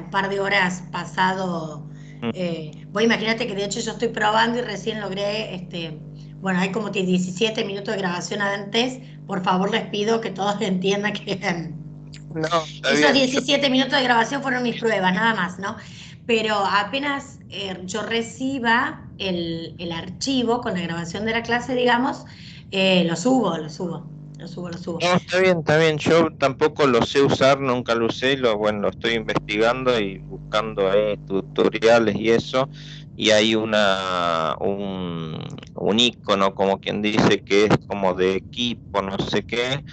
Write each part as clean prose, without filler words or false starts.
un par de horas pasado. Vos imagínate que de hecho yo estoy probando y recién logré, bueno, hay como que 17 minutos de grabación antes. Por favor, les pido que todos entiendan que No, está esos bien. 17 minutos de grabación fueron mis pruebas, nada más, ¿no? Pero apenas yo reciba el archivo con la grabación de la clase, digamos, lo subo, lo subo, lo subo, lo subo. No, está bien, está bien. Yo tampoco lo sé usar, nunca lo usé, bueno, lo estoy investigando y buscando ahí tutoriales y eso, y hay un icono, como quien dice, que es como de equipo, no sé qué,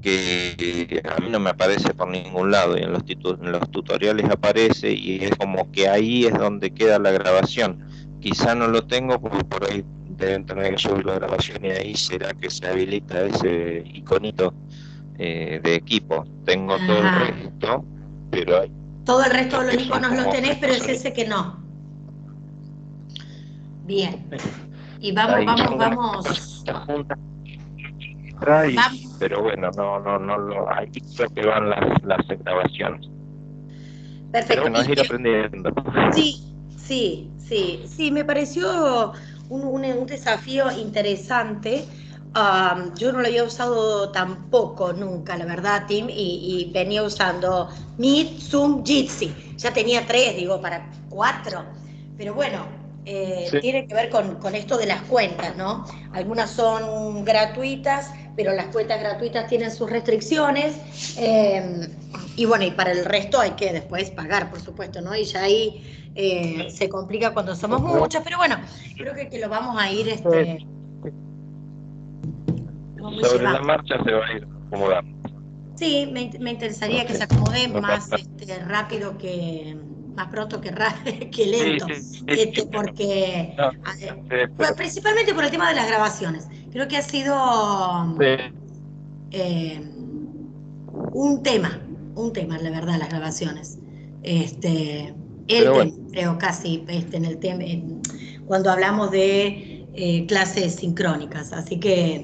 que a mí no me aparece por ningún lado, y en los tutoriales aparece, y es como que ahí es donde queda la grabación. Quizá no lo tengo porque por ahí deben tener que subir la grabación y ahí será que se habilita ese iconito de equipo. Tengo todo el Ajá. resto, pero hay Todo el resto de estos los que son iconos los como tenés, pero es son ese que no. Bien. Y vamos, ahí vamos, son como vamos. cositas juntas, Vamos. pero bueno, no ahí creo que van las grabaciones. Pero Perfecto. bueno, es Y ir pero aprendiendo. sí, sí, sí, sí, me pareció un desafío interesante. Yo no lo había usado tampoco nunca, la verdad, Tim, y venía usando Meet, Zoom, Jitsi. Ya tenía tres, digo, para cuatro. Pero bueno, Sí. tiene que ver con esto de las cuentas, ¿no? Algunas son gratuitas, pero las cuentas gratuitas tienen sus restricciones. Y bueno, y para el resto hay que después pagar, por supuesto, ¿no? Y ya ahí se complica cuando somos muchos, pero bueno, creo que lo vamos a ir, lo vamos Sobre la llevando. marcha se va a ir acomodando. Sí, me interesaría que Así, se acomode no más pasa. rápido que, más pronto que, que Sí, lento, sí, sí, pero, porque, no, bueno, pero principalmente por el tema de las grabaciones. Creo que ha sido eh, un tema, la verdad, las grabaciones. Este, el pero tema, bueno, creo casi, en el tema, cuando hablamos de clases sincrónicas. Así que,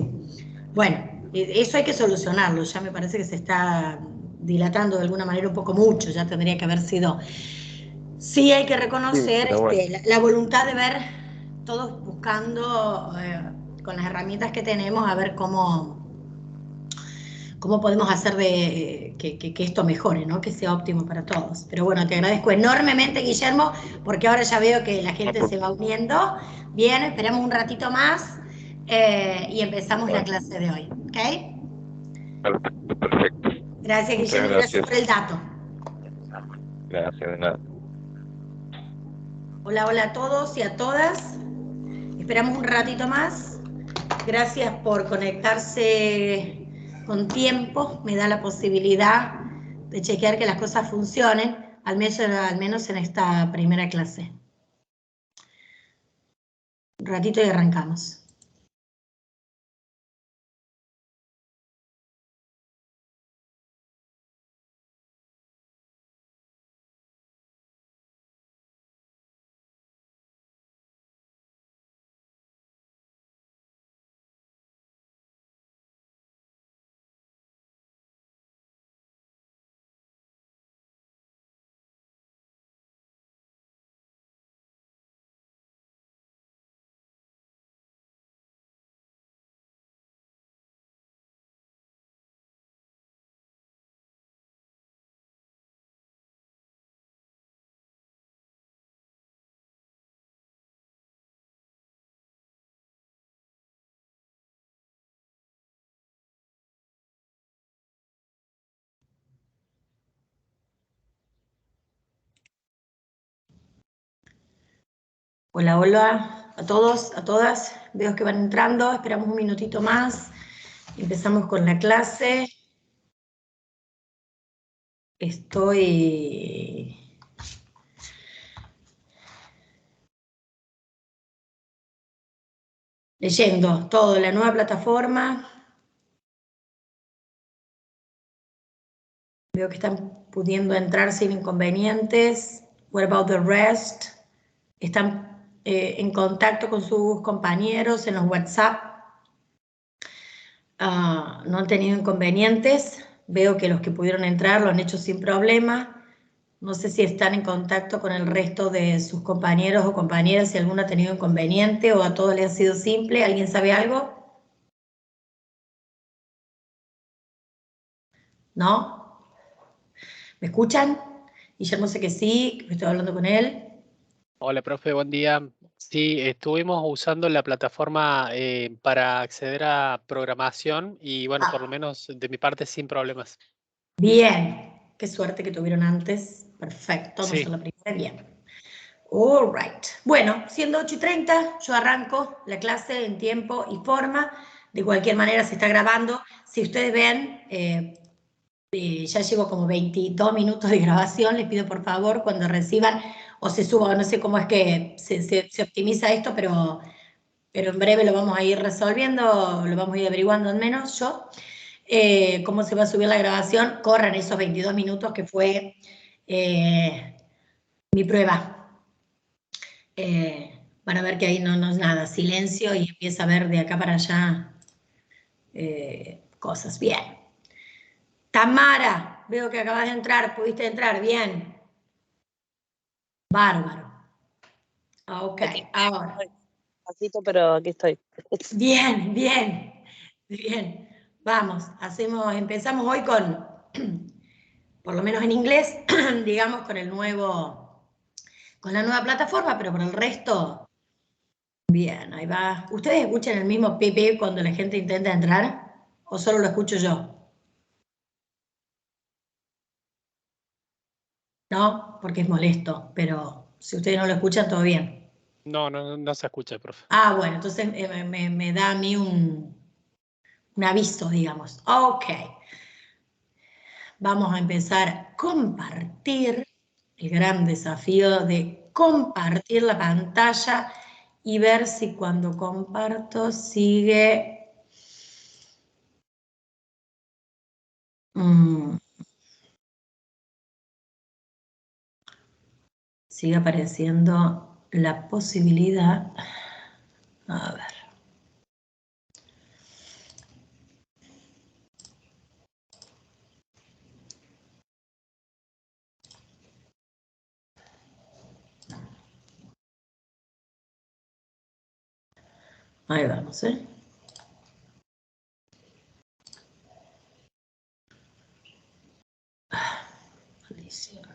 bueno, eso hay que solucionarlo. Ya me parece que se está dilatando de alguna manera un poco mucho, ya tendría que haber sido. Sí, hay que sí, reconocer pero bueno. la voluntad de ver todos buscando con las herramientas que tenemos a ver cómo podemos hacer que esto mejore, ¿no? Que sea óptimo para todos. Pero bueno, te agradezco enormemente, Guillermo, porque ahora ya veo que la No, gente se va uniendo. Bien, esperamos un ratito más y empezamos la bueno, clase de hoy. ¿Ok? perfecto, perfecto. Gracias, Muchas Guillermo, y gracias gracias. por el dato. Gracias, de nada. Hola, hola a todos y a todas. Esperamos un ratito más. Gracias por conectarse con tiempo. Me da la posibilidad de chequear que las cosas funcionen, al menos en esta primera clase. Un ratito y arrancamos. Hola, hola a todos, a todas. Veo que van entrando. Esperamos un minutito más. Empezamos con la clase. Estoy leyendo todo, la nueva plataforma. Veo que están pudiendo entrar sin inconvenientes. What about the rest? Están en contacto con sus compañeros en los WhatsApp. No han tenido inconvenientes. Veo que los que pudieron entrar lo han hecho sin problema. No sé si están en contacto con el resto de sus compañeros o compañeras, si alguno ha tenido inconveniente o a todos les ha sido simple. ¿Alguien sabe algo? ¿No? ¿Me escuchan? Guillermo sé que sí, que estoy hablando con él. Hola, profe, buen día. Sí, estuvimos usando la plataforma para acceder a programación y bueno, por lo Ah, menos de mi parte sin problemas. bien. Qué suerte que tuvieron antes. Perfecto, no ser Sí, la primera. Bien. All right. Bueno, siendo 8:30, yo arranco la clase en tiempo y forma. De cualquier manera se está grabando. Si ustedes ven, ya llevo como 22 minutos de grabación. Les pido por favor cuando reciban o se suba, no sé cómo es que se optimiza esto, pero en breve lo vamos a ir resolviendo, lo vamos a ir averiguando al menos yo. Cómo se va a subir la grabación, corran esos 22 minutos que fue mi prueba. Van a ver que ahí no es nada, silencio y empieza a ver de acá para allá cosas. Bien. Tamara, veo que acabas de entrar, pudiste entrar, bien. Bárbaro. Ok, Aquí ahora. estoy, pasito, pero aquí estoy. Bien, bien, bien. Vamos, empezamos hoy con, por lo menos en inglés, digamos, con la nueva plataforma, pero por el resto, bien, ahí va. ¿Ustedes escuchan el mismo pip cuando la gente intenta entrar? ¿O solo lo escucho yo? ¿No? Porque es molesto, pero si ustedes no lo escuchan, todo bien. no se escucha, profe. Ah, bueno, entonces me da a mí un aviso, digamos. Ok. Vamos a empezar a compartir, el gran desafío de compartir la pantalla y ver si cuando comparto sigue apareciendo la posibilidad. A ver. Ahí vamos, ¿eh? Maldición.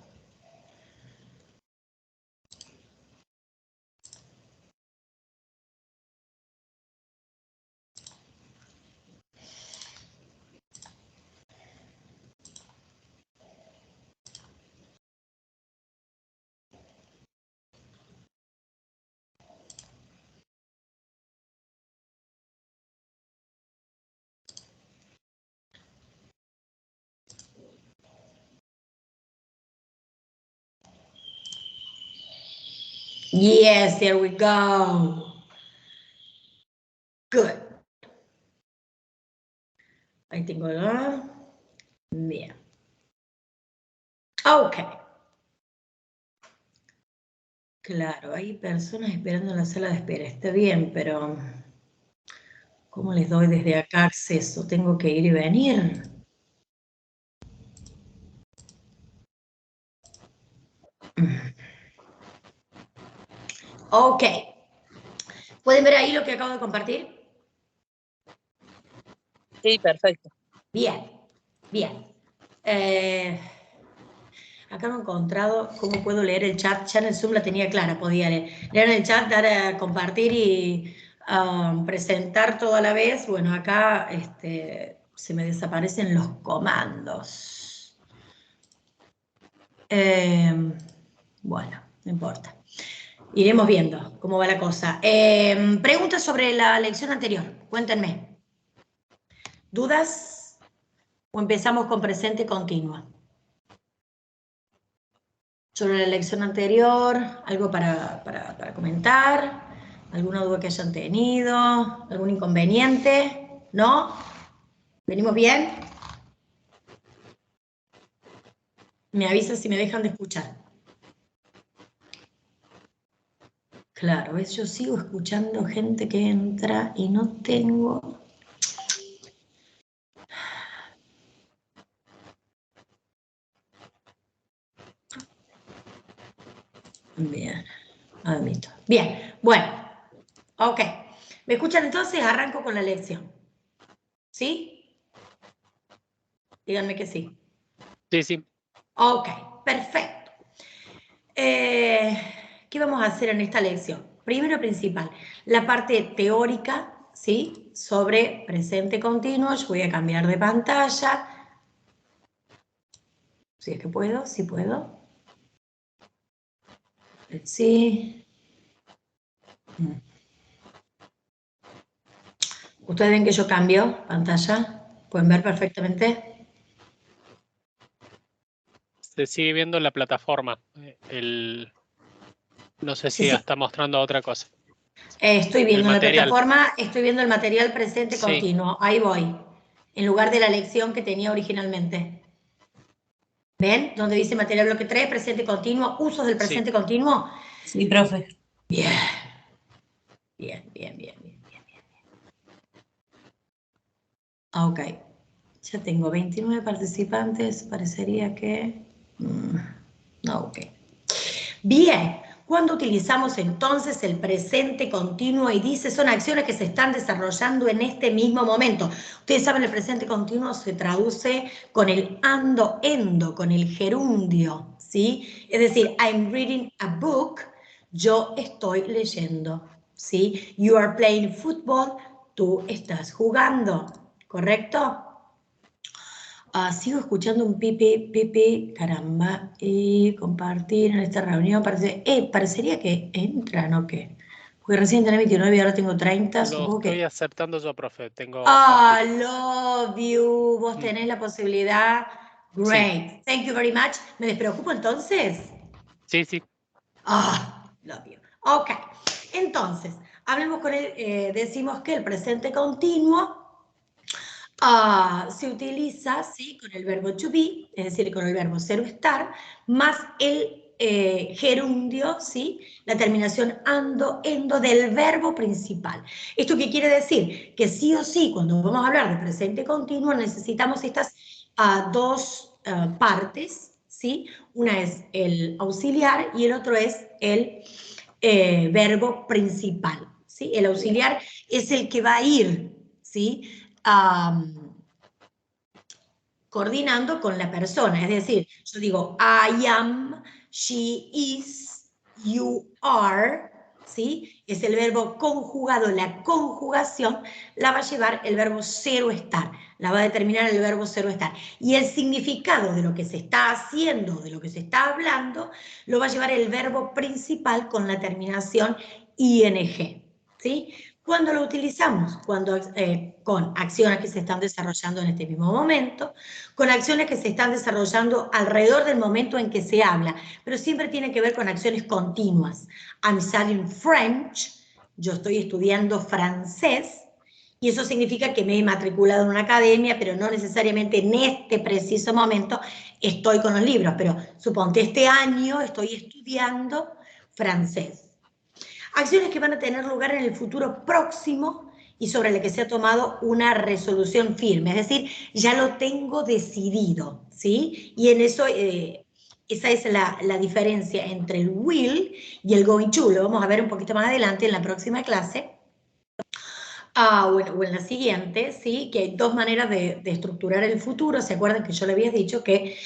Yes, there we go. Good. Ahí tengo la. Bien. Ok. Claro, hay personas esperando en la sala de espera. Está bien, pero ¿cómo les doy desde acá acceso? Tengo que ir y venir. Ok. ¿Pueden ver ahí lo que acabo de compartir? Sí, perfecto. Bien, bien. Acá no he encontrado cómo puedo leer el chat. Ya en el Zoom la tenía clara, podía leer en el chat, dar a compartir y presentar todo a la vez. Bueno, acá se me desaparecen los comandos. Bueno, no importa. Iremos viendo cómo va la cosa. Preguntas sobre la lección anterior. Cuéntenme. ¿Dudas? ¿O empezamos con presente continua? Sobre la lección anterior, algo para comentar, alguna duda que hayan tenido, algún inconveniente, ¿no? ¿Venimos bien? Me avisa si me dejan de escuchar. Claro, ¿ves? Yo sigo escuchando gente que entra y no tengo. Bien, admito. Bien, bueno, ok. ¿Me escuchan entonces? Arranco con la lección. ¿Sí? Díganme que sí. Sí, sí. Ok, perfecto. ¿Qué vamos a hacer en esta lección? Primero principal, la parte teórica, ¿sí? Sobre presente continuo. Yo voy a cambiar de pantalla. Si es que puedo, sí puedo. Sí. ¿Ustedes ven que yo cambio pantalla? ¿Pueden ver perfectamente? Se sigue viendo la plataforma. No sé si Sí. está mostrando otra cosa. Estoy viendo El en la material. plataforma, estoy viendo el material presente Sí. continuo. Ahí voy. En lugar de la lección que tenía originalmente. ¿Ven? Donde dice material bloque 3, presente continuo, usos del presente continuo. Sí, profe. Bien. Bien. Ok. Ya tengo 29 participantes. Parecería que... No, ok. Bien. Cuando utilizamos entonces el presente continuo y dice son acciones que se están desarrollando en este mismo momento. Ustedes saben, el presente continuo se traduce con el ando, endo, con el gerundio, ¿sí? Es decir, I'm reading a book, yo estoy leyendo, ¿sí? You are playing football, tú estás jugando, ¿correcto? Sigo escuchando un pipi, caramba, y compartir en esta reunión, parecería que entran o qué, porque recién tenía 29 y ahora tengo 30, Lo supongo estoy que... aceptando yo, profe. Tengo bajito. love you, vos tenés la posibilidad, Sí, great, thank you very much, ¿me despreocupo entonces? sí. Love you. Ok, entonces, hablemos con él, decimos que el presente continuo se utiliza, ¿sí? Con el verbo to be, es decir, con el verbo ser o estar, más el gerundio, ¿sí? La terminación ando, endo del verbo principal. ¿Esto qué quiere decir? Que sí o sí, cuando vamos a hablar de presente continuo, necesitamos estas dos partes, ¿sí? Una es el auxiliar y el otro es el verbo principal, ¿sí? El auxiliar es el que va a ir, ¿sí? Coordinando con la persona, es decir, yo digo I am, she is, you are, ¿sí? Es el verbo conjugado, la conjugación la va a llevar el verbo ser o estar, la va a determinar el verbo ser o estar. Y el significado de lo que se está haciendo, de lo que se está hablando, lo va a llevar el verbo principal con la terminación ing, ¿sí? ¿Cuándo lo utilizamos? Cuando, con acciones que se están desarrollando en este mismo momento, con acciones que se están desarrollando alrededor del momento en que se habla, pero siempre tiene que ver con acciones continuas. I'm studying French, yo estoy estudiando francés, y eso significa que me he matriculado en una academia, pero no necesariamente en este preciso momento estoy con los libros, pero suponte este año estoy estudiando francés. Acciones que van a tener lugar en el futuro próximo y sobre las que se ha tomado una resolución firme, es decir, ya lo tengo decidido, ¿sí? Y en eso, esa es la diferencia entre el will y el going to. Lo vamos a ver un poquito más adelante en la próxima clase. O en la siguiente, ¿sí? Que hay dos maneras de estructurar el futuro. ¿Se acuerdan que yo le había dicho que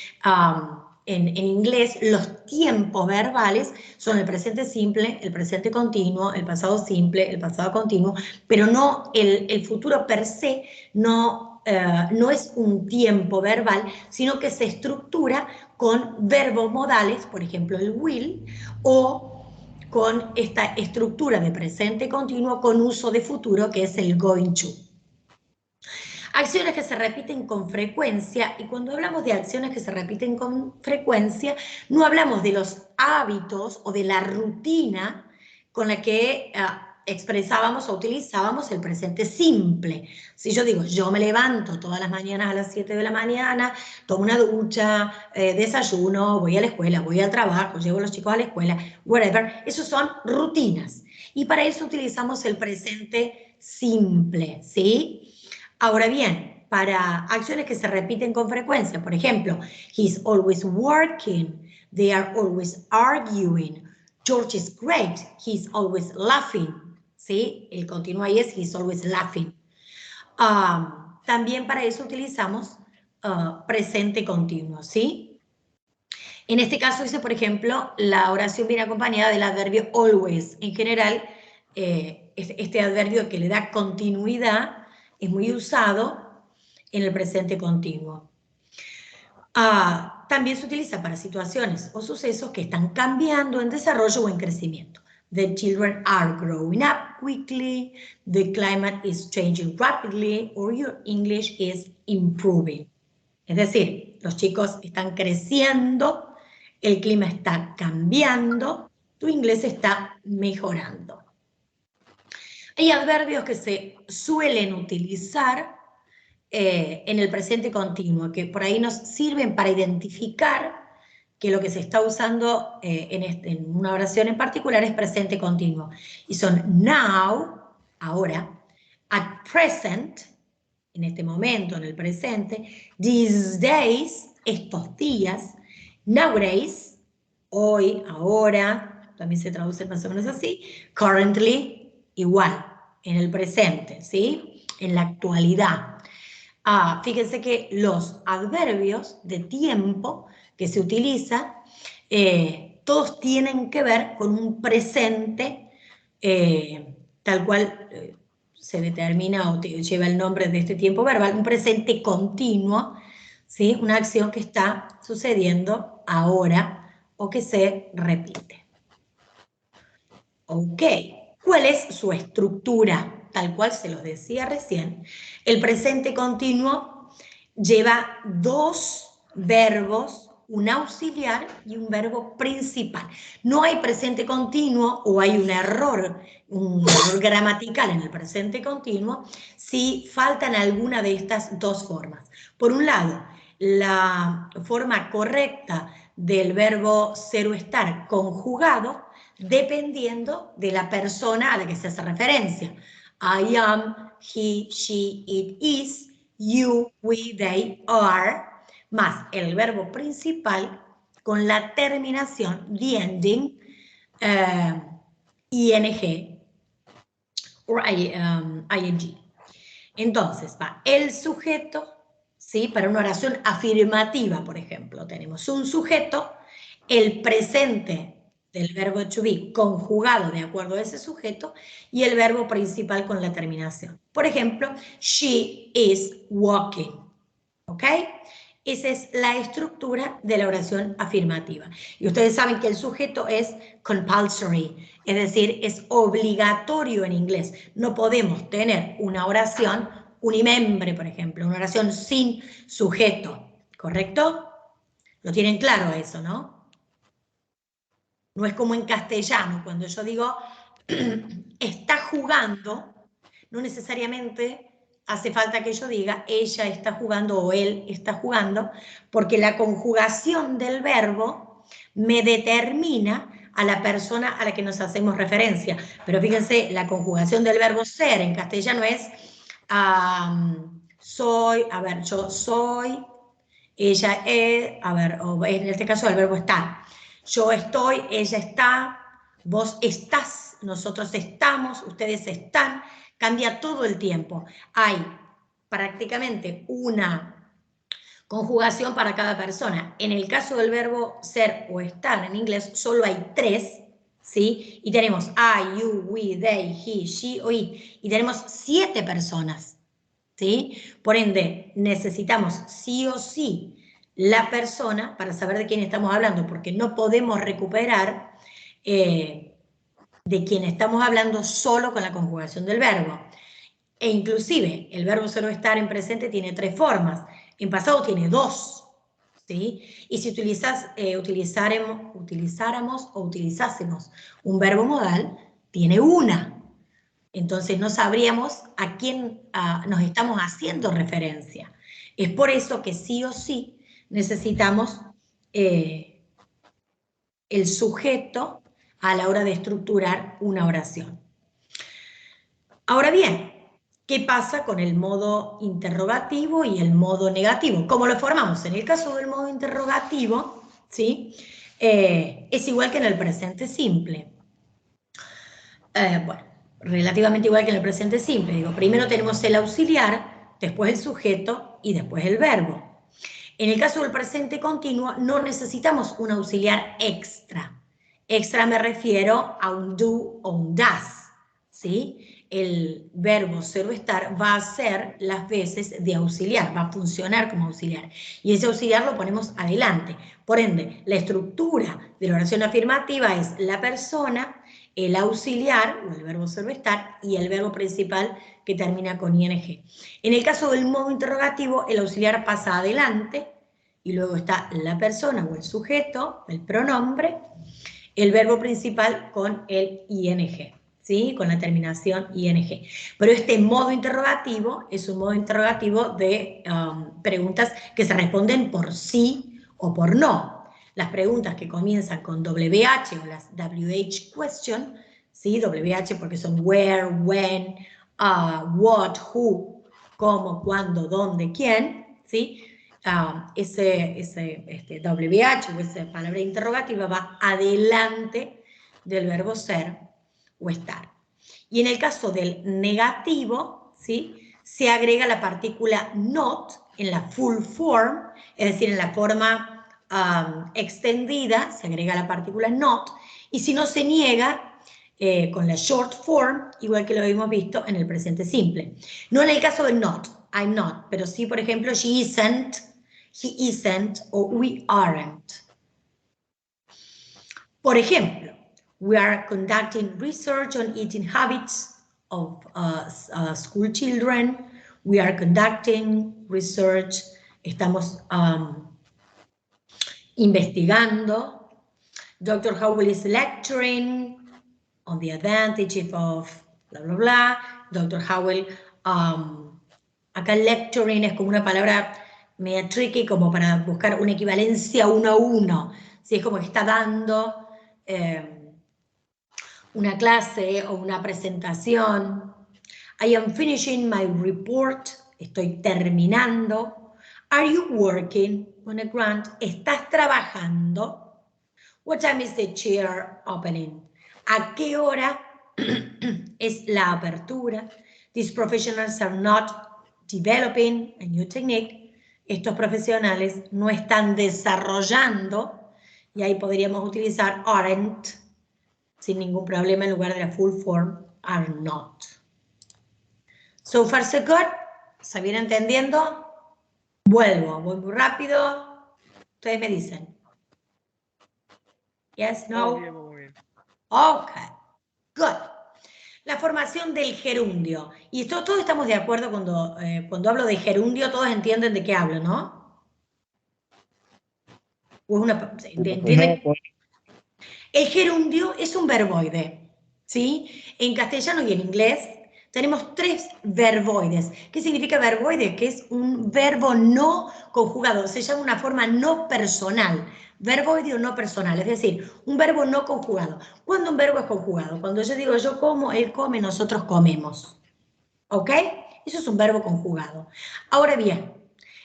en inglés los tiempos verbales son el presente simple, el presente continuo, el pasado simple, el pasado continuo, pero no el futuro per se no es un tiempo verbal, sino que se estructura con verbos modales, por ejemplo el will, o con esta estructura de presente continuo con uso de futuro, que es el going to. Acciones que se repiten con frecuencia, y cuando hablamos de acciones que se repiten con frecuencia, no hablamos de los hábitos o de la rutina con la que expresábamos o utilizábamos el presente simple. Si yo digo, yo me levanto todas las mañanas a las 7 de la mañana, tomo una ducha, desayuno, voy a la escuela, voy al trabajo, llevo a los chicos a la escuela, whatever, esos son rutinas. Y para eso utilizamos el presente simple, ¿sí? Ahora bien, para acciones que se repiten con frecuencia, por ejemplo, he's always working, they are always arguing, George is great. He's always laughing. ¿Sí? El continuo ahí es he's always laughing. También para eso utilizamos presente continuo, ¿sí? En este caso dice, por ejemplo, la oración viene acompañada del adverbio always. En general, este adverbio que le da continuidad es muy usado en el presente continuo. También se utiliza para situaciones o sucesos que están cambiando en desarrollo o en crecimiento. The children are growing up quickly, the climate is changing rapidly, or your English is improving. Es decir, los chicos están creciendo, el clima está cambiando, tu inglés está mejorando. Hay adverbios que se suelen utilizar en el presente continuo, que por ahí nos sirven para identificar que lo que se está usando en una oración en particular es presente continuo. Y son now, ahora, at present, en este momento, en el presente, these days, estos días, nowadays, hoy, ahora, también se traduce más o menos así, currently, igual, en el presente, ¿sí? En la actualidad. Fíjense que los adverbios de tiempo que se utiliza, todos tienen que ver con un presente tal cual se determina o lleva el nombre de este tiempo verbal, un presente continuo, ¿sí? Una acción que está sucediendo ahora o que se repite. Ok, ¿cuál es su estructura? Tal cual se los decía recién, el presente continuo lleva dos verbos, un auxiliar y un verbo principal. No hay presente continuo o hay un error gramatical en el presente continuo si faltan alguna de estas dos formas. Por un lado, la forma correcta del verbo ser o estar conjugado dependiendo de la persona a la que se hace referencia. I am, he, she, it is, you, we, they, are, más el verbo principal con la terminación, the ending, ing, or ing. Entonces, va el sujeto, ¿sí? Para una oración afirmativa, por ejemplo, tenemos un sujeto, el presente del verbo to be conjugado de acuerdo a ese sujeto y el verbo principal con la terminación. Por ejemplo, she is walking. ¿Ok? Esa es la estructura de la oración afirmativa. Y ustedes saben que el sujeto es compulsory, es decir, es obligatorio en inglés. No podemos tener una oración unimembre, por ejemplo, una oración sin sujeto. ¿Correcto? Lo tienen claro eso, ¿no? No es como en castellano, cuando yo digo está jugando, no necesariamente hace falta que yo diga ella está jugando o él está jugando, porque la conjugación del verbo me determina a la persona a la que nos hacemos referencia. Pero fíjense, la conjugación del verbo ser en castellano es soy, a ver, yo soy, ella es, a ver, o en este caso el verbo estar. Yo estoy, ella está, vos estás, nosotros estamos, ustedes están, cambia todo el tiempo. Hay prácticamente una conjugación para cada persona. En el caso del verbo ser o estar en inglés solo hay 3, ¿sí? Y tenemos I, you, we, they, he, she o it. Y tenemos 7 personas, ¿sí? Por ende, necesitamos sí o sí la persona para saber de quién estamos hablando, porque no podemos recuperar de quién estamos hablando solo con la conjugación del verbo. E inclusive el verbo ser o estar en presente tiene 3 formas, en pasado tiene 2, ¿sí? Y si utilizáramos o utilizásemos un verbo modal, tiene 1. Entonces no sabríamos a quién nos estamos haciendo referencia. Es por eso que sí o sí necesitamos el sujeto a la hora de estructurar una oración. Ahora bien, ¿qué pasa con el modo interrogativo y el modo negativo? ¿Cómo lo formamos? En el caso del modo interrogativo, ¿sí? Es igual que en el presente simple. Bueno, relativamente igual que en el presente simple. Digo, primero tenemos el auxiliar, después el sujeto y después el verbo. En el caso del presente continuo no necesitamos un auxiliar extra. Extra me refiero a un do o un does, ¿sí? El verbo ser o estar va a ser las veces de auxiliar, va a funcionar como auxiliar. Y ese auxiliar lo ponemos adelante. Por ende, la estructura de la oración afirmativa es la persona, el auxiliar, o el verbo ser o estar, y el verbo principal que termina con ing. En el caso del modo interrogativo, el auxiliar pasa adelante, y luego está la persona o el sujeto, el pronombre, el verbo principal con el ing, ¿sí? Con la terminación ing. Pero este modo interrogativo es un modo interrogativo de preguntas que se responden por sí o por no. Las preguntas que comienzan con WH o las WH question, ¿sí? WH porque son where, when, what, who, cómo, cuándo, dónde, quién, ¿sí? Ese WH o esa palabra interrogativa va adelante del verbo ser o estar. Y en el caso del negativo, ¿sí? Se agrega la partícula not en la full form, es decir, en la forma extendida, se agrega la partícula not, y si no se niega, con la short form, igual que lo hemos visto en el presente simple. No en el caso del not, I'm not, pero sí, por ejemplo, she isn't, he isn't, o we aren't. Por ejemplo, we are conducting research on eating habits of school children. We are conducting research, estamos investigando. Dr. Howell is lecturing on the advantages of bla, bla, bla. Dr. Howell, acá lecturing es como una palabra media tricky, como para buscar una equivalencia uno a uno. ¿Sí? Es como que está dando una clase o una presentación. I am finishing my report. Estoy terminando. Are you working on a grant? ¿Estás trabajando? What time is the chair opening? ¿A qué hora es la apertura? These professionals are not developing a new technique. Estos profesionales no están desarrollando, y ahí podríamos utilizar aren't, sin ningún problema en lugar de la full form, are not. So far so good. ¿Se viene entendiendo? Vuelvo, voy muy rápido. Ustedes me dicen. Yes, no. Muy bien, muy bien. Ok, good. La formación del gerundio. Y todos estamos de acuerdo cuando hablo de gerundio, todos entienden de qué hablo, ¿no? ¿Entienden? El gerundio es un verboide, ¿sí? En castellano y en inglés tenemos 3 verboides. ¿Qué significa verboide? Que es un verbo no conjugado, se llama una forma no personal. Verboide o no personal, es decir, un verbo no conjugado. ¿Cuándo un verbo es conjugado? Cuando yo digo yo como, él come, nosotros comemos. ¿Ok? Eso es un verbo conjugado. Ahora bien,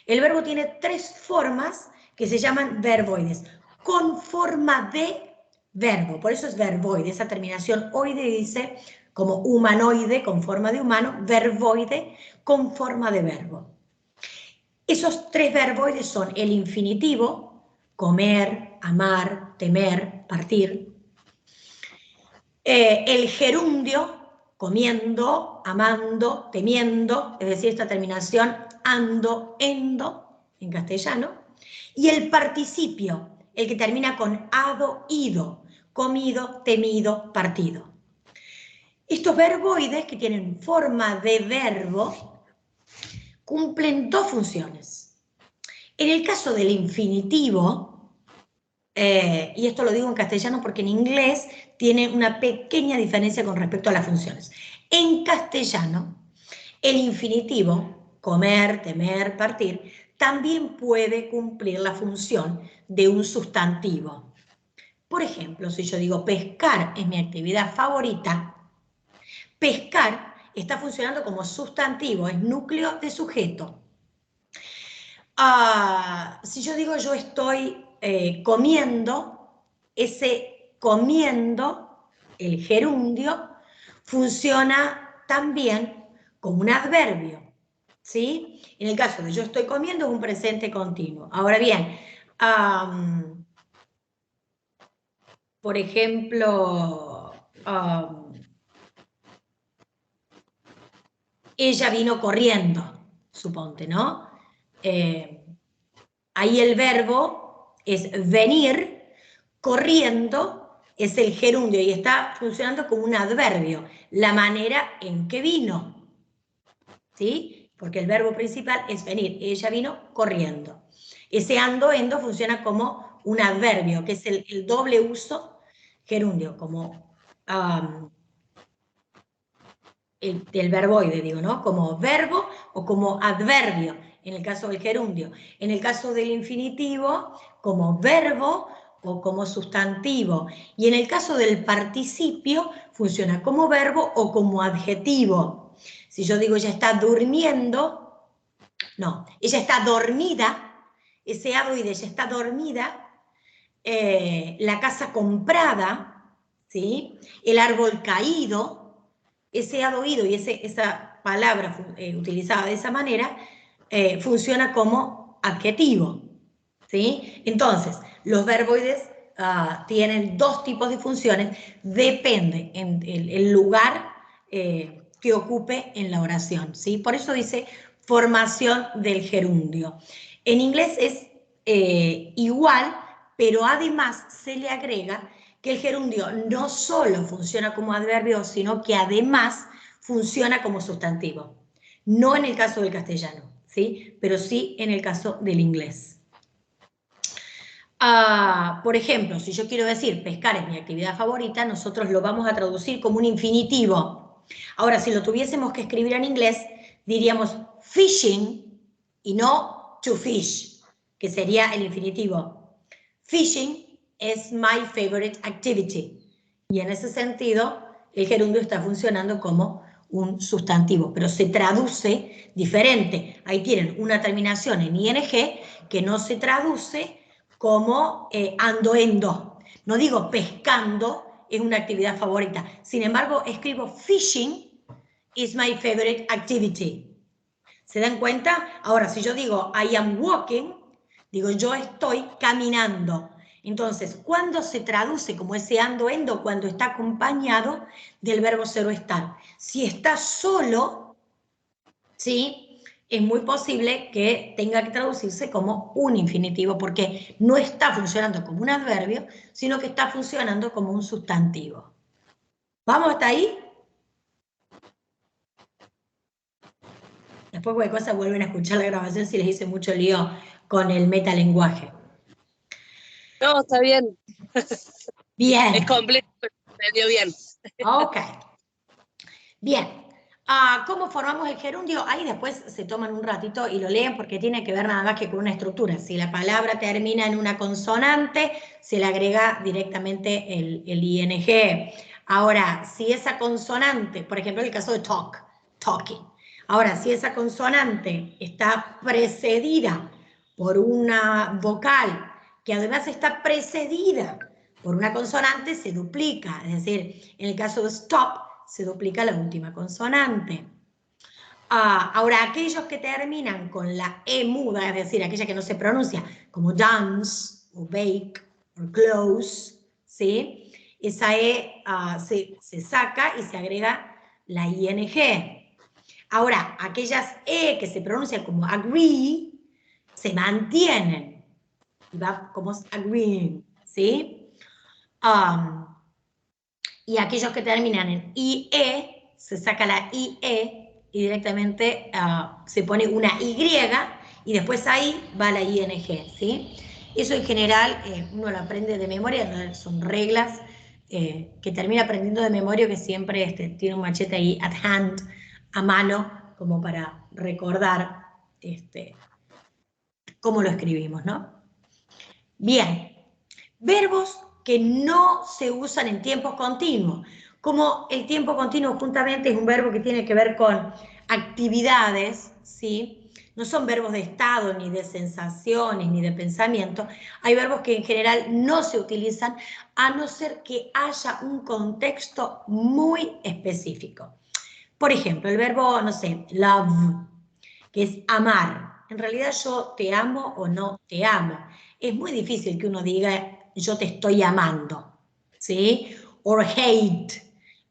el verbo tiene 3 formas que se llaman verboides, con forma de verbo. Por eso es verboide, esa terminación oide dice como humanoide con forma de humano, verboide con forma de verbo. Esos 3 verboides son el infinitivo, comer, amar, temer, partir. El gerundio, comiendo, amando, temiendo, es decir, esta terminación ando, endo, en castellano. Y el participio, el que termina con ado, ido, comido, temido, partido. Estos verboides que tienen forma de verbo cumplen 2 funciones. En el caso del infinitivo, y esto lo digo en castellano porque en inglés tiene una pequeña diferencia con respecto a las funciones. En castellano, el infinitivo, comer, temer, partir, también puede cumplir la función de un sustantivo. Por ejemplo, si yo digo pescar es mi actividad favorita, pescar está funcionando como sustantivo, es núcleo de sujeto. Si yo digo yo estoy comiendo, ese comiendo, el gerundio, funciona también como un adverbio, ¿sí? En el caso de yo estoy comiendo es un presente continuo. Ahora bien, por ejemplo, ella vino corriendo, suponte, ¿no? Ahí el verbo es venir, corriendo es el gerundio y está funcionando como un adverbio, la manera en que vino, ¿sí? Porque el verbo principal es venir, ella vino corriendo. Ese ando, endo funciona como un adverbio, que es el doble uso gerundio, como el verboide, digo, ¿no? Como verbo o como adverbio, en el caso del gerundio. En el caso del infinitivo, como verbo o como sustantivo. Y en el caso del participio, funciona como verbo o como adjetivo. Si yo digo ella está durmiendo, no, ella está dormida, ese adverbio, ella está dormida, la casa comprada, ¿sí? El árbol caído, ese oído y esa palabra utilizada de esa manera funciona como adjetivo, ¿sí? Entonces, los verboides tienen dos tipos de funciones, depende en el lugar que ocupe en la oración, ¿sí? Por eso dice formación del gerundio. En inglés es igual, pero además se le agrega que el gerundio no solo funciona como adverbio, sino que además funciona como sustantivo. No en el caso del castellano, ¿sí? Pero sí en el caso del inglés. Por ejemplo, si yo quiero decir pescar es mi actividad favorita, nosotros lo vamos a traducir como un infinitivo. Ahora, si lo tuviésemos que escribir en inglés, diríamos fishing y no to fish, que sería el infinitivo. Fishing is my favorite activity. Y en ese sentido, el gerundio está funcionando como un sustantivo, pero se traduce diferente. Ahí tienen una terminación en ing que no se traduce como ando, endo. No digo pescando, es una actividad favorita. Sin embargo, escribo fishing is my favorite activity. ¿Se dan cuenta? Ahora, si yo digo I am walking, digo yo estoy caminando. Entonces, ¿cuándo se traduce como ese ando, endo? Cuando está acompañado del verbo ser o estar. Si está solo, ¿sí? Es muy posible que tenga que traducirse como un infinitivo, porque no está funcionando como un adverbio, sino que está funcionando como un sustantivo. ¿Vamos hasta ahí? Después cualquier cosa vuelven a escuchar la grabación si les hice mucho lío con el metalenguaje. No, está bien. Bien. Es completo, pero me dio bien. Ok. Bien. ¿Cómo formamos el gerundio? Ahí después se toman un ratito y lo leen porque tiene que ver nada más que con una estructura. Si la palabra termina en una consonante, se le agrega directamente el ing. Ahora, si esa consonante, por ejemplo, el caso de talk, talking. Ahora, si esa consonante está precedida por una vocal que además está precedida por una consonante, se duplica. Es decir, en el caso de stop, se duplica la última consonante. Ahora, aquellos que terminan con la E muda, es decir, aquella que no se pronuncia, como dance, o bake, o close, ¿sí? Esa E se saca y se agrega la ING. Ahora, aquellas E que se pronuncian como agree, se mantienen. Y va como agreeing, ¿sí? Y aquellos que terminan en IE, se saca la IE y directamente se pone una Y y después ahí va la ING, ¿sí? Eso en general uno lo aprende de memoria, son reglas que termina aprendiendo de memoria, que siempre tiene un machete ahí at hand, a mano, como para recordar cómo lo escribimos, ¿no? Bien, verbos que no se usan en tiempos continuos. Como el tiempo continuo justamente es un verbo que tiene que ver con actividades, ¿sí? no son verbos de estado, ni de sensaciones, ni de pensamiento. Hay verbos que en general no se utilizan a no ser que haya un contexto muy específico. Por ejemplo, el verbo, no sé, love, que es amar. En realidad yo te amo o no te amo. Es muy difícil que uno diga yo te estoy amando, ¿sí? Or hate,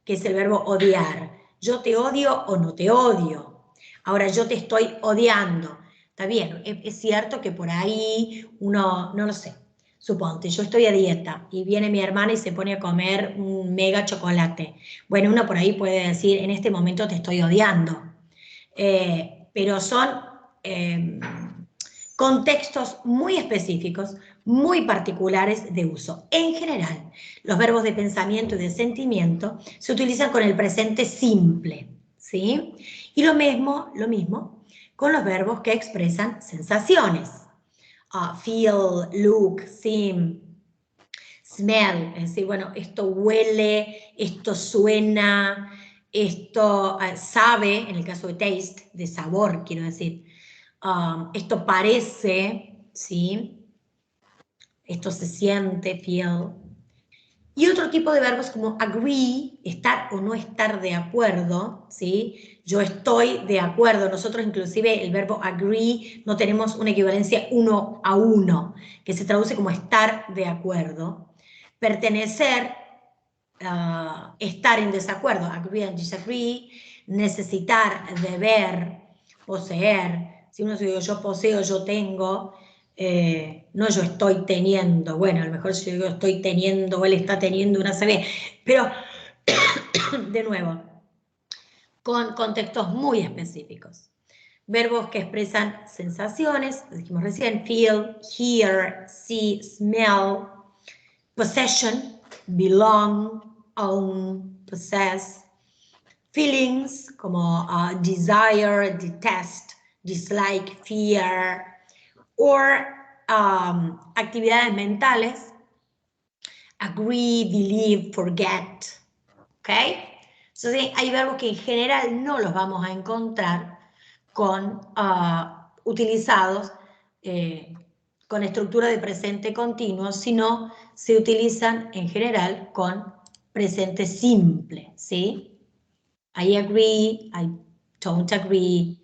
que es el verbo odiar. Yo te odio o no te odio. Ahora yo te estoy odiando. Está bien, es cierto que por ahí uno, no lo sé, suponte, yo estoy a dieta y viene mi hermana y se pone a comer un mega chocolate. Bueno, uno por ahí puede decir, en este momento te estoy odiando. Pero son contextos muy específicos, muy particulares de uso. En general, los verbos de pensamiento y de sentimiento se utilizan con el presente simple, ¿sí? Y lo mismo con los verbos que expresan sensaciones. Feel, look, seem, smell, es decir, bueno, esto huele, esto suena, esto sabe, en el caso de taste, de sabor, quiero decir, esto parece, ¿sí? Esto se siente, feel. Y otro tipo de verbos como agree, estar o no estar de acuerdo, ¿sí? Yo estoy de acuerdo. Nosotros inclusive el verbo agree no tenemos una equivalencia 1 a 1, que se traduce como estar de acuerdo. Pertenecer, estar en desacuerdo, agree and disagree. Necesitar, deber, poseer. Si uno dice yo poseo, yo tengo, no yo estoy teniendo, bueno, a lo mejor si yo estoy teniendo o él está teniendo una CB, pero de nuevo, con contextos muy específicos. Verbos que expresan sensaciones, lo dijimos recién, feel, hear, see, smell, possession, belong, own, possess, feelings como desire, detest, dislike, fear, or actividades mentales, agree, believe, forget, ¿ok? Entonces hay verbos que en general no los vamos a encontrar con, utilizados con estructura de presente continuo, sino se utilizan en general con presente simple, ¿sí? I agree, I don't agree,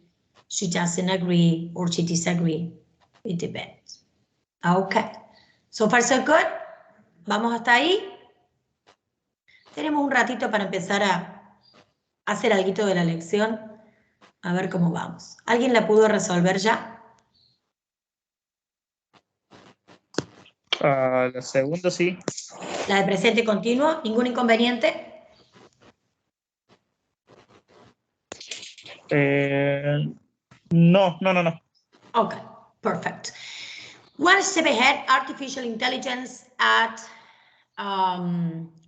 she doesn't agree, or she disagree. It depends. Okay. So far so good. ¿Vamos hasta ahí? Tenemos un ratito para empezar a hacer algo de la lección. A ver cómo vamos. ¿Alguien la pudo resolver ya? La segunda sí. La de presente continuo, ¿ningún inconveniente? No. Okay, perfect. One step ahead, artificial intelligence at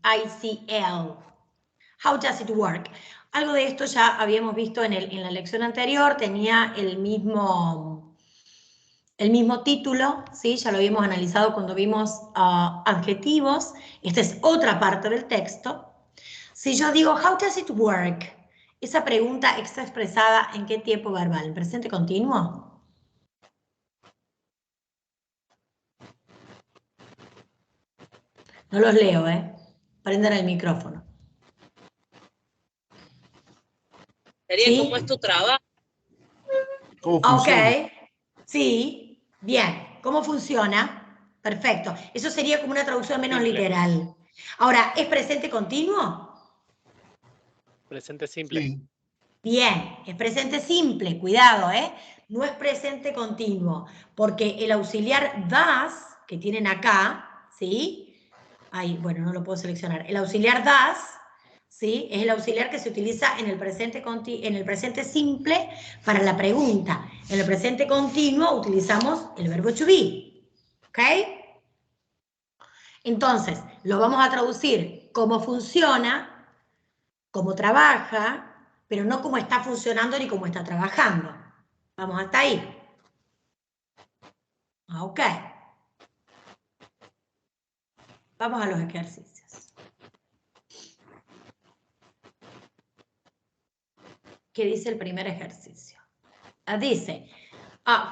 ICL. How does it work? Algo de esto ya habíamos visto en la lección anterior, tenía el mismo título, ¿sí? Ya lo habíamos analizado cuando vimos adjetivos. Esta es otra parte del texto. Si yo digo, how does it work? Esa pregunta está expresada ¿en qué tiempo verbal? ¿En presente continuo? No los leo, ¿eh? Prendan el micrófono. Sería ¿Sí? como es tu trabajo. Ok, sí, bien. ¿Cómo funciona? Perfecto. Eso sería como una traducción menos Simple. literal. Ahora, ¿es presente continuo? Presente simple. Sí. Bien, es presente simple, cuidado, ¿eh? No es presente continuo, porque el auxiliar das, que tienen acá, ¿sí? Ay, bueno, no lo puedo seleccionar. El auxiliar das, ¿sí? Es el auxiliar que se utiliza en el presente simple para la pregunta. En el presente continuo utilizamos el verbo to be, ¿ok? Entonces, lo vamos a traducir cómo funciona, cómo trabaja, pero no cómo está funcionando ni cómo está trabajando. Vamos hasta ahí. Ok. Vamos a los ejercicios. ¿Qué dice el primer ejercicio? Dice,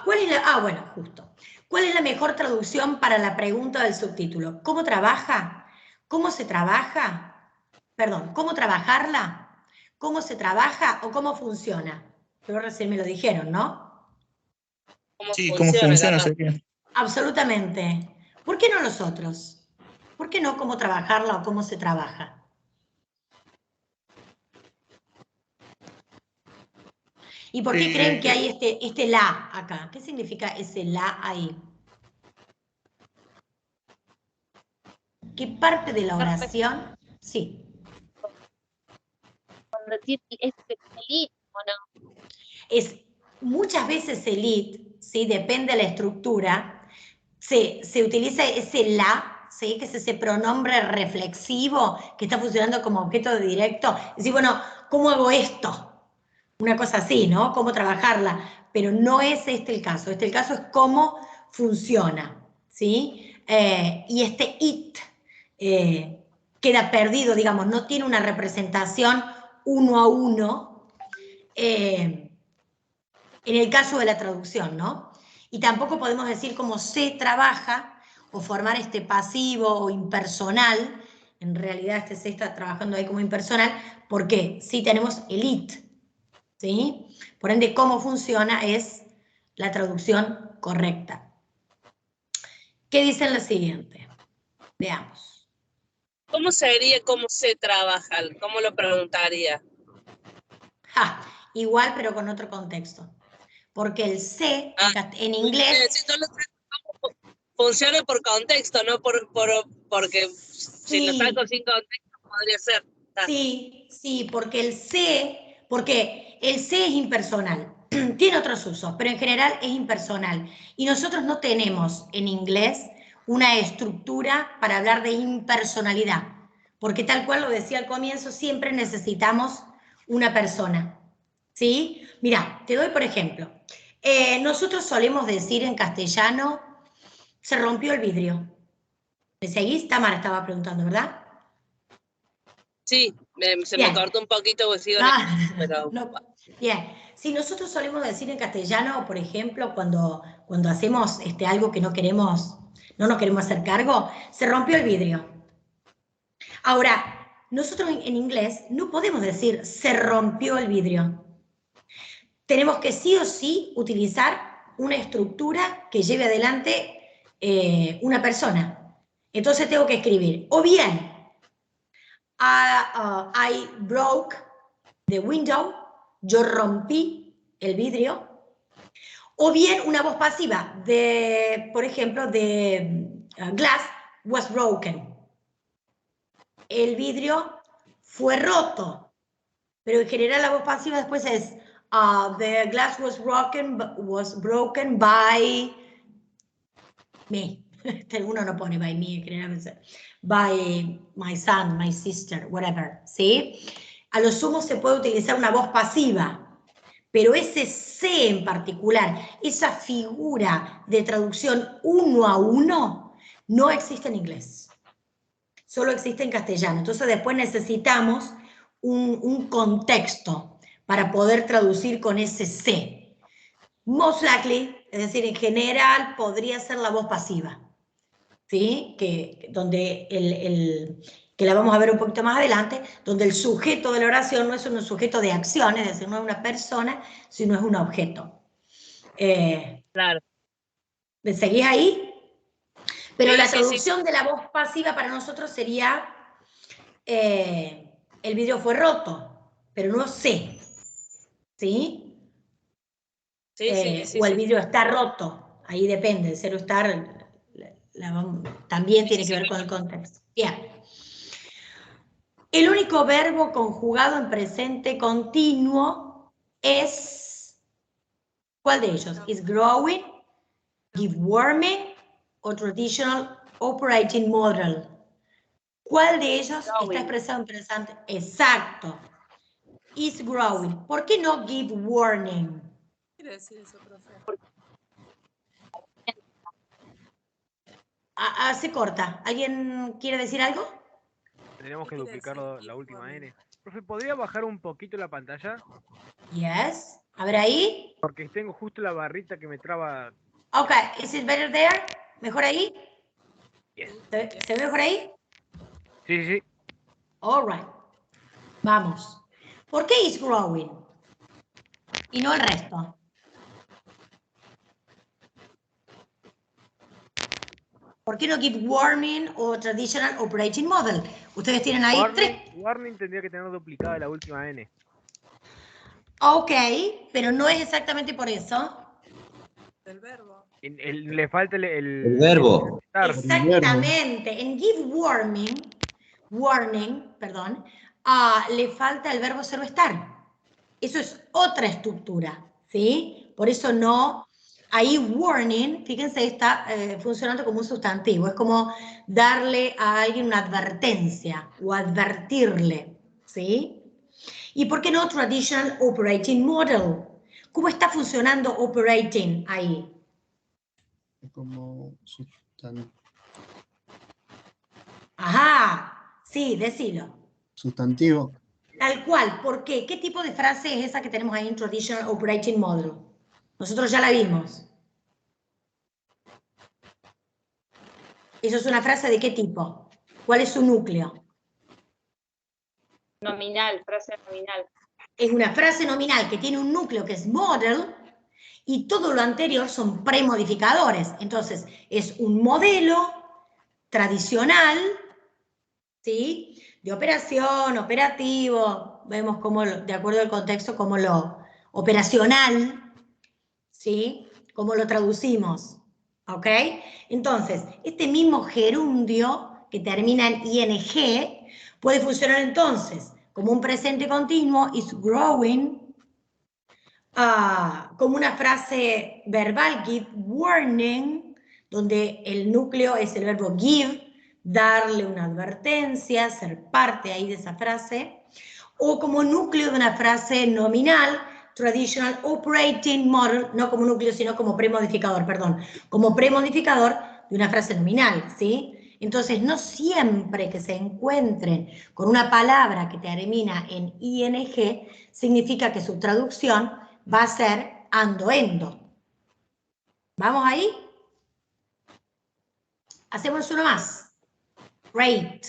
Bueno, justo. ¿Cuál es la mejor traducción para la pregunta del subtítulo? ¿Cómo trabaja? ¿Cómo se trabaja? Perdón, ¿cómo trabajarla? ¿Cómo se trabaja o cómo funciona? Pero recién me lo dijeron, ¿no? ¿Cómo Sí, cómo funciona, funciona capaz? sería. Absolutamente. ¿Por qué no los otros? ¿Por qué no cómo trabajarla o cómo se trabaja? ¿Y por qué creen que hay este la acá? ¿Qué significa ese la ahí? ¿Qué parte de la oración? Sí. Cuando decir es elite o no. Muchas veces el it, ¿sí? Depende de la estructura, se utiliza ese la, ¿sí? Que es ese pronombre reflexivo que está funcionando como objeto de directo. Es decir, bueno, ¿cómo hago esto? Una cosa así, ¿no? ¿Cómo trabajarla? Pero no es este el caso. El caso es cómo funciona, ¿sí? Y este it queda perdido, digamos, no tiene una representación uno a uno en el caso de la traducción, ¿no? Y tampoco podemos decir cómo se trabaja o formar este pasivo o impersonal. En realidad este se está trabajando ahí como impersonal porque sí tenemos el it, ¿sí? Por ende, cómo funciona es la traducción correcta. ¿Qué dice en la siguiente? Veamos. ¿Cómo sería cómo se trabaja? ¿Cómo lo preguntaría? Igual, pero con otro contexto. Porque el se en inglés... Funciona por contexto, no porque si lo saco sin contexto podría ser. Sí, porque el se es impersonal. Tiene otros usos, pero en general es impersonal. Y nosotros no tenemos en inglés una estructura para hablar de impersonalidad. Porque tal cual lo decía al comienzo, siempre necesitamos una persona. ¿Sí? Mira, te doy por ejemplo. Nosotros solemos decir en castellano, se rompió el vidrio. ¿Me seguís? Tamara estaba preguntando, ¿verdad? Sí, se me cortó un poquito porque sigo pero... No, bien, si nosotros solemos decir en castellano, por ejemplo, cuando hacemos algo que no nos queremos hacer cargo, se rompió el vidrio. Ahora, nosotros en inglés no podemos decir se rompió el vidrio. Tenemos que sí o sí utilizar una estructura que lleve adelante una persona. Entonces tengo que escribir, o bien, I broke the window, yo rompí el vidrio, o bien una voz pasiva, por ejemplo, de glass was broken. El vidrio fue roto, pero en general la voz pasiva después es the glass was broken by me. Uno no pone by me, generalmente. By my son, my sister, whatever, ¿sí? A lo sumo se puede utilizar una voz pasiva, pero ese se en particular, esa figura de traducción uno a uno, no existe en inglés. Solo existe en castellano. Entonces después necesitamos un contexto para poder traducir con ese se. Most likely, es decir, en general, podría ser la voz pasiva. ¿Sí? Donde que la vamos a ver un poquito más adelante, donde el sujeto de la oración no es un sujeto de acción, es decir, no es una persona, sino es un objeto. Claro. ¿Me seguís ahí? Pero Sí, la sí, traducción de la voz pasiva para nosotros sería el vidrio fue roto, pero no sé, ¿sí? O el vidrio está roto, ahí depende, el ser o estar también tiene que ver con el contexto. Bien. El único verbo conjugado en presente continuo es, ¿cuál de ellos? Is growing, give warming o traditional operating model. ¿Cuál de ellos está expresado en presente? Exacto. Is growing. ¿Por qué no give warning? ¿Qué quiere decir eso, profe? Se corta. ¿Alguien quiere decir algo? Tenemos que duplicar la última N. Profe, ¿podría bajar un poquito la pantalla? Yes. A ver ahí. Porque tengo justo la barrita que me traba. Ok, is it better there? ¿Mejor ahí? Yes. ¿Se ve mejor ahí? Sí, sí. All right. Vamos. ¿Por qué is growing? Y no el resto. ¿Por qué no give warning o traditional operating model? Ustedes tienen ahí tres. Warning tendría que tener duplicada la última N. Ok, pero no es exactamente por eso. Del verbo. Le falta el verbo. Exactamente. En give warning, perdón, le falta el verbo ser o estar. Eso es otra estructura, ¿sí? Por eso no. Ahí warning, fíjense, está funcionando como un sustantivo. Es como darle a alguien una advertencia o advertirle, ¿sí? ¿Y por qué no traditional operating model? ¿Cómo está funcionando operating ahí? Como sustantivo. Ajá, sí, decilo. Sustantivo. Tal cual, ¿por qué? ¿Qué tipo de frase es esa que tenemos ahí en traditional operating model? Nosotros ya la vimos. ¿Eso es una frase de qué tipo? ¿Cuál es su núcleo? Nominal, frase nominal. Es una frase nominal que tiene un núcleo que es model y todo lo anterior son premodificadores. Entonces, es un modelo tradicional, ¿sí? De operación, operativo, vemos cómo, de acuerdo al contexto, cómo lo operacional, ¿sí? Cómo lo traducimos, ¿ok? Entonces, este mismo gerundio que termina en ing puede funcionar entonces como un presente continuo, is growing, como una frase verbal, give warning, donde el núcleo es el verbo give, darle una advertencia, ser parte ahí de esa frase, o como núcleo de una frase nominal, traditional operating model, no como núcleo, sino como premodificador, perdón, como premodificador de una frase nominal, ¿sí? Entonces, no siempre que se encuentren con una palabra que termina en ing, significa que su traducción va a ser ando, endo. ¿Vamos ahí? Hacemos uno más. Great.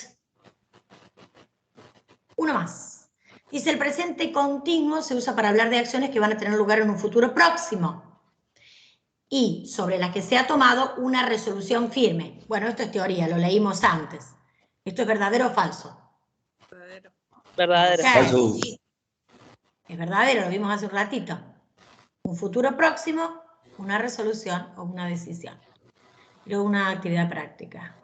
Uno más. Dice, el presente continuo se usa para hablar de acciones que van a tener lugar en un futuro próximo y sobre las que se ha tomado una resolución firme. Bueno, esto es teoría, lo leímos antes. ¿Esto es verdadero o falso? Verdadero. Verdadero. Okay. Falso. Es verdadero, lo vimos hace un ratito. Un futuro próximo, una resolución o una decisión. Pero una actividad práctica.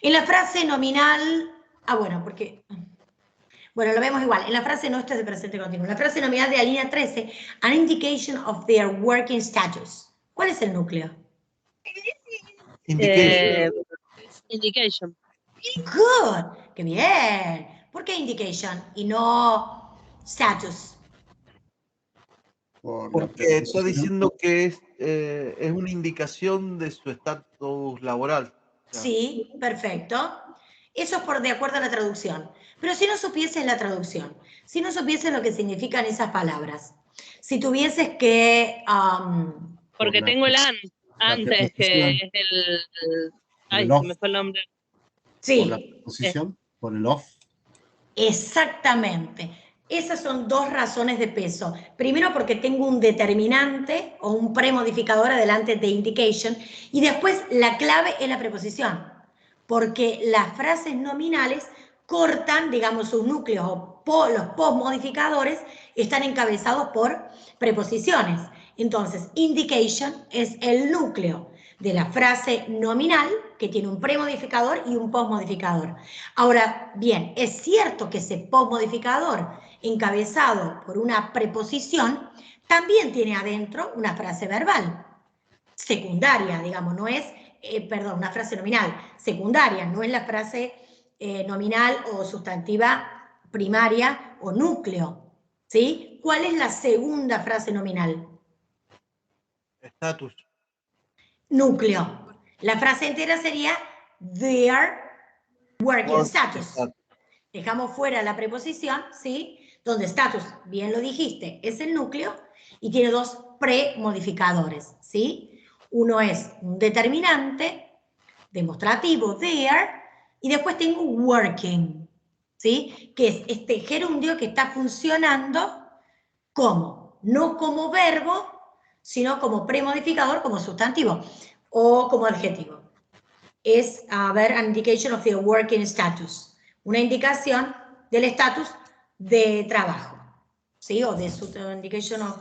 En la frase nominal, bueno, porque, bueno, lo vemos igual. En la frase, no, esto es de presente continuo. En la frase nominal de la línea 13, an indication of their working status. ¿Cuál es el núcleo? Indication. Good, qué bien. ¿Por qué indication y no status? Porque está diciendo que es una indicación de su estatus laboral. Sí, perfecto. Eso es de acuerdo a la traducción. Pero si no supieses la traducción, si no supieses lo que significan esas palabras, si tuvieses que... Porque tengo el antes, que es el... Ay, se me fue el nombre. Sí. ¿Por la posición? ¿Por el off? Exactamente. Esas son dos razones de peso. Primero porque tengo un determinante o un premodificador adelante de indication y después la clave es la preposición. Porque las frases nominales cortan, digamos, sus núcleos o los postmodificadores están encabezados por preposiciones. Entonces, indication es el núcleo de la frase nominal que tiene un premodificador y un postmodificador. Ahora, bien, es cierto que ese postmodificador encabezado por una preposición también tiene adentro una frase verbal secundaria, digamos, no es, perdón, una frase nominal secundaria, no es la frase nominal o sustantiva primaria o núcleo, ¿sí? ¿Cuál es la segunda frase nominal? Estatus. Núcleo. La frase entera sería their working status. Dejamos fuera la preposición, ¿sí? donde status, bien lo dijiste, es el núcleo y tiene dos premodificadores, ¿sí? Uno es un determinante demostrativo, there, y después tengo working, ¿sí? Que es este gerundio que está funcionando como, no como verbo, sino como premodificador, como sustantivo o como adjetivo. Es, a ver, an indication of the working status, una indicación del estatus de trabajo, ¿sí? O de su indication of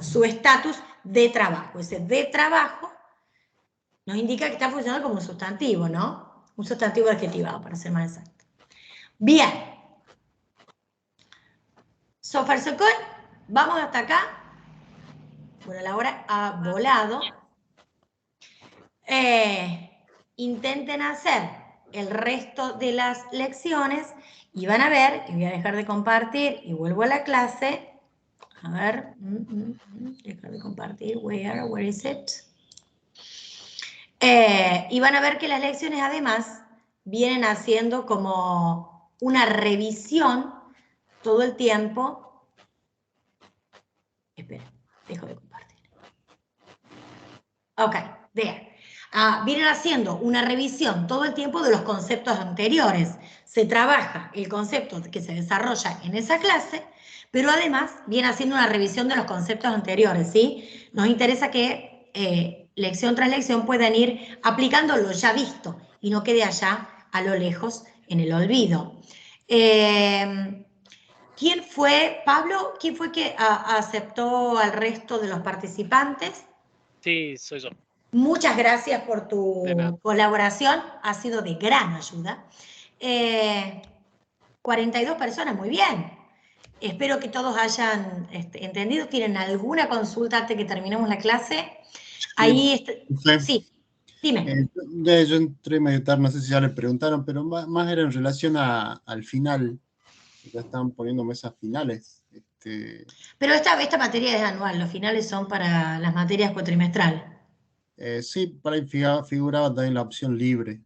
su estatus de trabajo. Ese de trabajo nos indica que está funcionando como un sustantivo, ¿no? Un sustantivo adjetivado, para ser más exacto. Bien. So far, so good. Vamos hasta acá. Bueno, la hora ha volado. Intenten hacer el resto de las lecciones y van a ver, y voy a dejar de compartir y vuelvo a la clase. A ver, dejar de compartir, where is it? Y van a ver que las lecciones además vienen haciendo como una revisión todo el tiempo. Espera, dejo de compartir. Ok, there. Vienen haciendo una revisión todo el tiempo de los conceptos anteriores. Se trabaja el concepto que se desarrolla en esa clase, pero además viene haciendo una revisión de los conceptos anteriores, ¿sí? Nos interesa que lección tras lección puedan ir aplicando lo ya visto y no quede allá a lo lejos en el olvido. ¿Quién fue, Pablo, quién fue que aceptó al resto de los participantes? Sí, soy yo. Muchas gracias por tu colaboración, ha sido de gran ayuda. 42 personas, muy bien. Espero que todos hayan entendido. ¿Tienen alguna consulta antes que terminemos la clase? Ahí sí, dime. Yo entré medio tarde, no sé si ya le preguntaron, pero más era en relación al final. Ya estaban poniendo mesas finales. Pero esta materia es anual, los finales son para las materias cuatrimestrales. Sí, por ahí figuraba también la opción libre.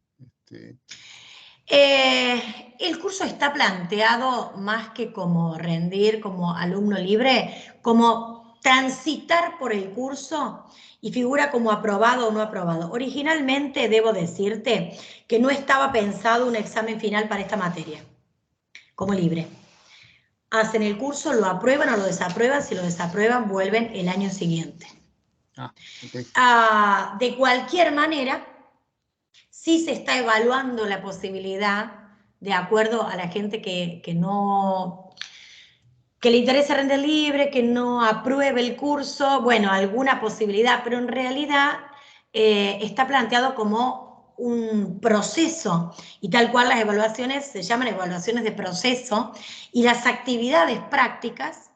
El curso está planteado más que como rendir como alumno libre, como transitar por el curso y figura como aprobado o no aprobado. Originalmente debo decirte que no estaba pensado un examen final para esta materia, como libre. Hacen el curso, lo aprueban o lo desaprueban, si lo desaprueban vuelven el año siguiente. Okay. De cualquier manera, sí se está evaluando la posibilidad, de acuerdo a la gente que le interesa render libre, que no apruebe el curso, bueno, alguna posibilidad, pero en realidad está planteado como un proceso, y tal cual las evaluaciones se llaman evaluaciones de proceso, y las actividades prácticas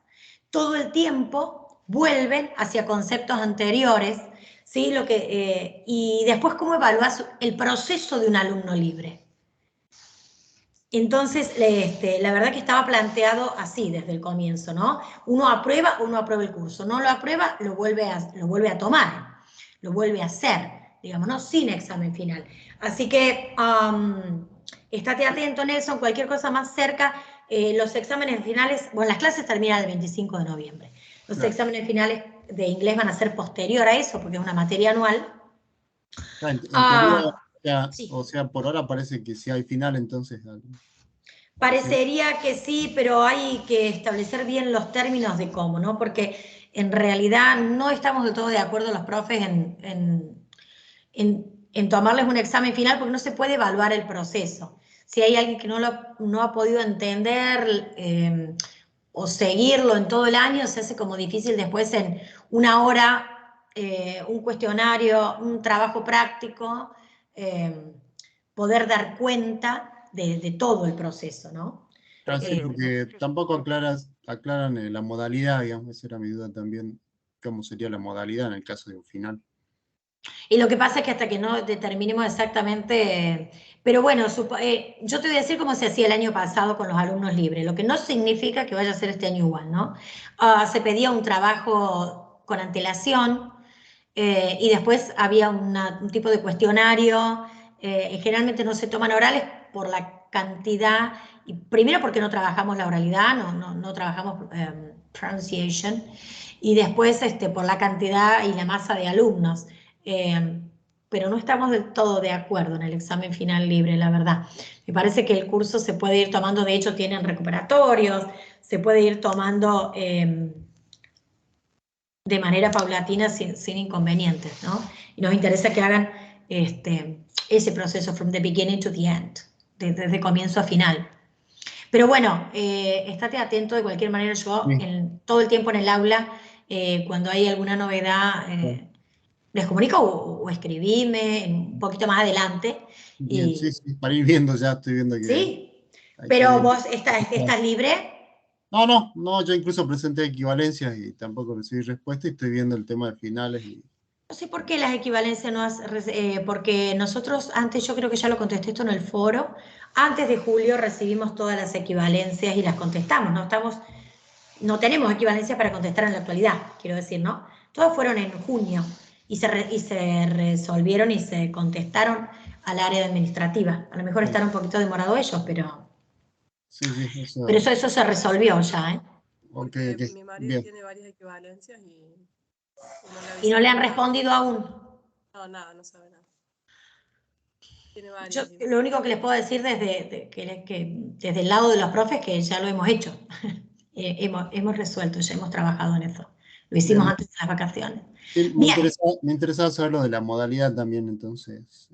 todo el tiempo vuelven hacia conceptos anteriores, ¿sí? Y después, ¿cómo evalúas el proceso de un alumno libre? Entonces, la verdad que estaba planteado así desde el comienzo, ¿no? Uno aprueba o no aprueba el curso. No lo aprueba, lo vuelve a tomar, lo vuelve a hacer, digamos, ¿no? Sin examen final. Así que, estate atento, Nelson, cualquier cosa más cerca. Los exámenes finales, bueno, las clases terminan el 25 de noviembre. Los exámenes finales de inglés van a ser posterior a eso, porque es una materia anual. En teoría, sí. O sea, por ahora parece que si hay final, entonces... Parecería que sí, pero hay que establecer bien los términos de cómo, ¿no? Porque en realidad no estamos del todo de acuerdo los profes en tomarles un examen final, porque no se puede evaluar el proceso. Si hay alguien que no ha podido entender o seguirlo en todo el año, se hace como difícil después en una hora, un cuestionario, un trabajo práctico, poder dar cuenta de todo el proceso, ¿no? Claro, sí, porque tampoco aclaran la modalidad, digamos, esa era mi duda también, cómo sería la modalidad en el caso de un final. Y lo que pasa es que hasta que no determinemos exactamente, pero bueno, yo te voy a decir cómo se hacía el año pasado con los alumnos libres, lo que no significa que vaya a ser este año igual, ¿no? Se pedía un trabajo con antelación y después había un tipo de cuestionario generalmente no se toman orales por la cantidad, y primero porque no trabajamos la oralidad, no trabajamos pronunciation, y después por la cantidad y la masa de alumnos. Pero no estamos del todo de acuerdo en el examen final libre, la verdad. Me parece que el curso se puede ir tomando, de hecho tienen recuperatorios, se puede ir tomando de manera paulatina sin inconvenientes, ¿no? Y nos interesa que hagan ese proceso from the beginning to the end, desde comienzo a final. Pero bueno, estate atento de cualquier manera. Yo todo el tiempo en el aula, cuando hay alguna novedad, les comunico o escribime un poquito más adelante. Bien, sí, para ir viendo, ya estoy viendo que... Sí, pero vos estás libre. No, yo incluso presenté equivalencias y tampoco recibí respuesta y estoy viendo el tema de finales. No sé por qué las equivalencias no porque nosotros antes, yo creo que ya lo contesté esto en el foro, antes de julio recibimos todas las equivalencias y las contestamos, no tenemos equivalencias para contestar en la actualidad, quiero decir, ¿no? Todas fueron en junio y se resolvieron y se contestaron al área administrativa. A lo mejor están un poquito demorados ellos, pero... Sí, eso... Pero eso se resolvió ya, ¿eh? Porque mi marido tiene varias equivalencias y no le han respondido aún. No, nada, no sabe nada. Tiene Yo varias. lo único que les puedo decir desde el lado de los profes que ya lo hemos hecho. hemos resuelto, ya hemos trabajado en eso. Lo hicimos antes de las vacaciones. Sí, me interesaba saber lo de la modalidad también, entonces.